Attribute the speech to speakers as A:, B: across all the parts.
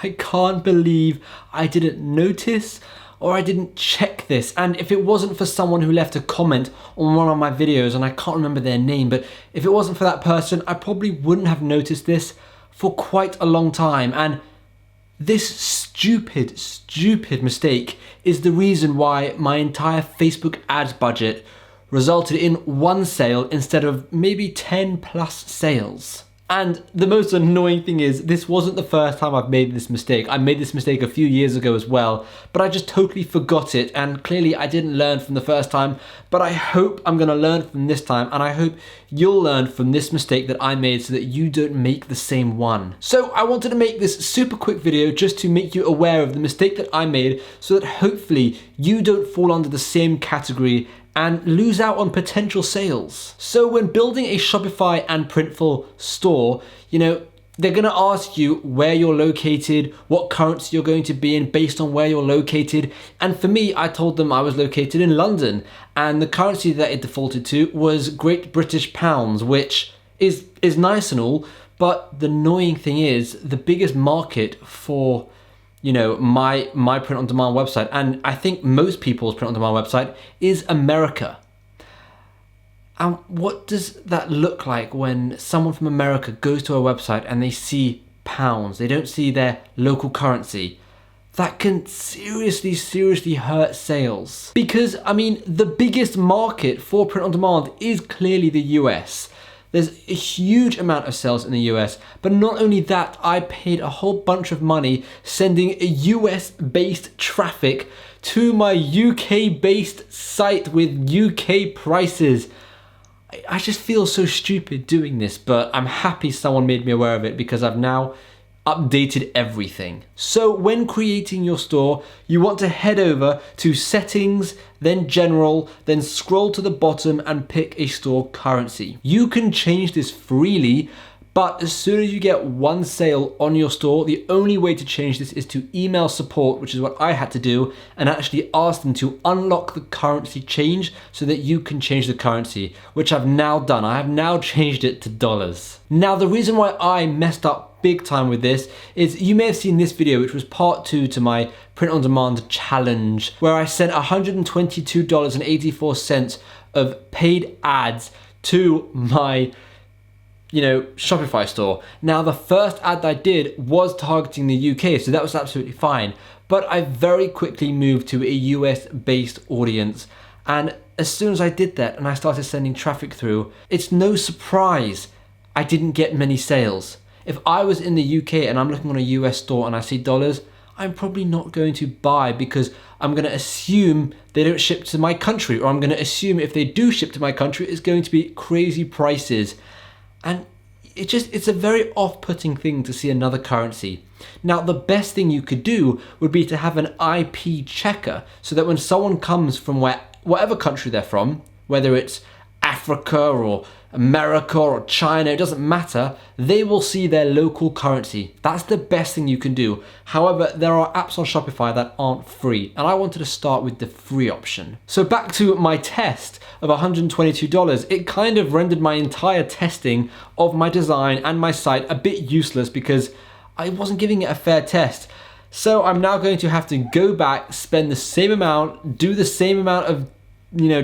A: I can't believe I didn't notice or I didn't check this. And if it wasn't for someone who left a comment on one of my videos, and I can't remember their name, but if it wasn't for that person, I probably wouldn't have noticed this for quite a long time. And this stupid mistake is the reason why my entire Facebook ads budget resulted in one sale instead of maybe 10 plus sales. And the most annoying thing is, this wasn't the first time I've made this mistake. I made this mistake a few years ago as well, but I just totally forgot it, and clearly I didn't learn from the first time, but I hope I'm gonna learn from this time, and I hope you'll learn from this mistake that I made so that you don't make the same one. So I wanted to make this super quick video just to make you aware of the mistake that I made so that hopefully you don't fall under the same category and lose out on potential sales. So when building a Shopify and Printful store, they're gonna ask you where you're located, what currency you're going to be in based on where you're located. And for me, I told them I was located in London, and the currency that it defaulted to was Great British Pounds, which is nice and all, but the annoying thing is the biggest market for my print on demand website, and I think most people's print on demand website, is America. And what does that look like when someone from America goes to a website and they see pounds? They don't see their local currency. That can seriously hurt sales. Because, the biggest market for print on demand is clearly the US. There's a huge amount of sales in the US, but not only that, I paid a whole bunch of money sending a US-based traffic to my UK-based site with UK prices. I just feel so stupid doing this, but I'm happy someone made me aware of it because I've now updated everything. So when creating your store, you want to head over to settings, then general, then scroll to the bottom and pick a store currency. You can change this freely, but as soon as you get one sale on your store, the only way to change this is to email support, which is what I had to do, and actually ask them to unlock the currency change so that you can change the currency, which I've now done. I have now changed it to dollars. Now, the reason why I messed up big time with this is you may have seen this video, which was part 2 to my print on demand challenge, where I sent $122.84 of paid ads to my Shopify store. Now, the first ad I did was targeting the UK, so that was absolutely fine. But I very quickly moved to a US-based audience. And as soon as I did that and I started sending traffic through, it's no surprise I didn't get many sales. If I was in the UK and I'm looking on a US store and I see dollars, I'm probably not going to buy because I'm going to assume they don't ship to my country, or I'm going to assume if they do ship to my country, it's going to be crazy prices. And it's a very off-putting thing to see another currency. Now, the best thing you could do would be to have an IP checker so that when someone comes from whatever country they're from, whether it's Africa or America or China, it doesn't matter, they will see their local currency. That's the best thing you can do. However, there are apps on Shopify that aren't free, and I wanted to start with the free option. So back to my test of $122, it kind of rendered my entire testing of my design and my site a bit useless because I wasn't giving it a fair test. So I'm now going to have to go back, spend the same amount, do the same amount of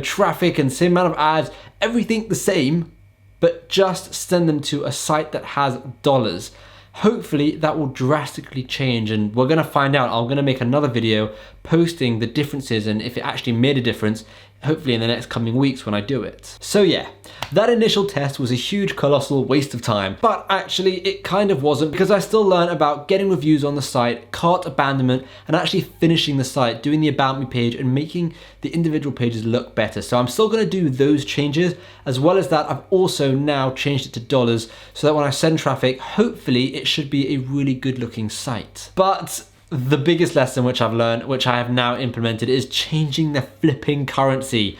A: traffic and same amount of ads, everything the same, but just send them to a site that has dollars. Hopefully that will drastically change, and we're gonna find out. I'm gonna make another video posting the differences and if it actually made a difference, hopefully in the next coming weeks when I do it. So yeah, that initial test was a huge, colossal waste of time, but actually it kind of wasn't, because I still learned about getting reviews on the site, cart abandonment, and actually finishing the site, doing the About Me page and making the individual pages look better. So I'm still gonna do those changes. As well as that, I've also now changed it to dollars so that when I send traffic, hopefully it should be a really good looking site. But the biggest lesson which I've learned, which I have now implemented, is changing the flipping currency.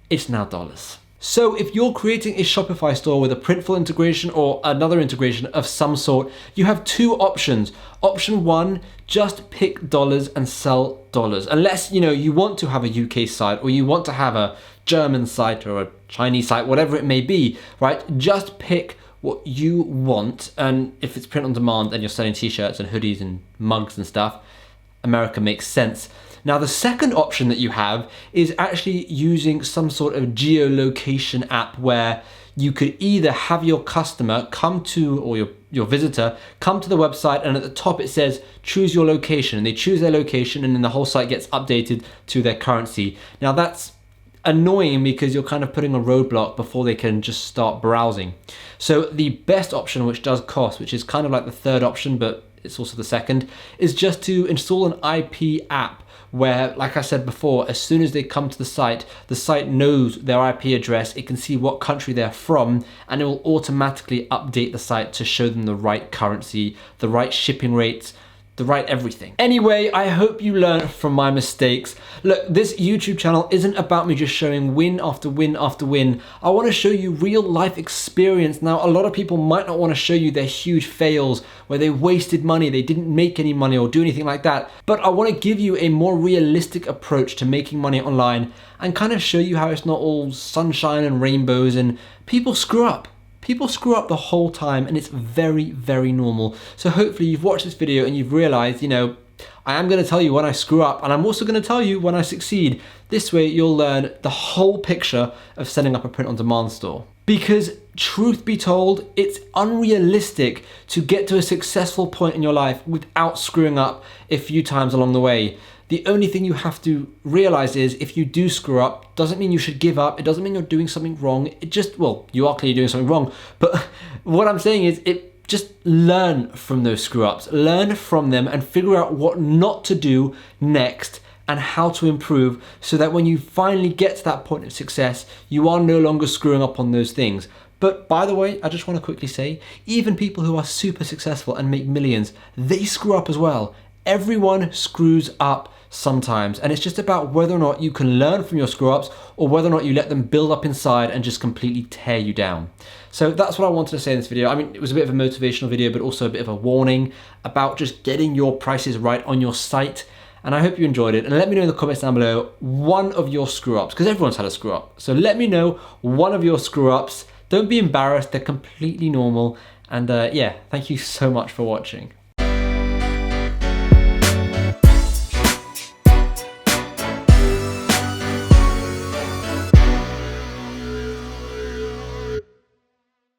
A: It's now dollars. So if you're creating a Shopify store with a Printful integration or another integration of some sort, you have two options. Option one, just pick dollars and sell dollars. Unless you want to have a UK site or you want to have a German site or a Chinese site, whatever it may be, right? Just pick what you want, and if it's print on demand and you're selling t-shirts and hoodies and mugs and stuff, America makes sense. Now, the second option that you have is actually using some sort of geolocation app where you could either have your customer come to, or your visitor come to the website, and at the top it says choose your location, and they choose their location, and then the whole site gets updated to their currency. Now that's annoying because you're kind of putting a roadblock before they can just start browsing. So the best option, which does cost, which is kind of like the third option, but it's also the second, is just to install an IP app where, like I said before, as soon as they come to the site knows their IP address, it can see what country they're from, and it will automatically update the site to show them the right currency, the right shipping rates, the right everything. Anyway, I hope you learned from my mistakes. Look, this YouTube channel isn't about me just showing win after win after win. I want to show you real life experience. Now, a lot of people might not want to show you their huge fails where they wasted money, they didn't make any money or do anything like that. But I want to give you a more realistic approach to making money online and kind of show you how it's not all sunshine and rainbows, and people screw up. People screw up the whole time, and it's very, very normal. So hopefully you've watched this video and you've realized, I am going to tell you when I screw up, and I'm also going to tell you when I succeed. This way you'll learn the whole picture of setting up a print-on-demand store. Because truth be told, it's unrealistic to get to a successful point in your life without screwing up a few times along the way. The only thing you have to realize is if you do screw up, doesn't mean you should give up. It doesn't mean you're doing something wrong. It just, well, you are clearly doing something wrong. But what I'm saying is just learn from those screw ups, learn from them and figure out what not to do next and how to improve, so that when you finally get to that point of success, you are no longer screwing up on those things. But by the way, I just want to quickly say, even people who are super successful and make millions, they screw up as well. Everyone screws up sometimes, and it's just about whether or not you can learn from your screw-ups or whether or not you let them build up inside and just completely tear you down. So that's what I wanted to say in this video. I mean, it was a bit of a motivational video, but also a bit of a warning about just getting your prices right on your site. And I hope you enjoyed it, and let me know in the comments down below one of your screw-ups, because everyone's had a screw-up. So let me know one of your screw-ups. Don't be embarrassed, they're completely normal. And yeah, thank you so much for watching.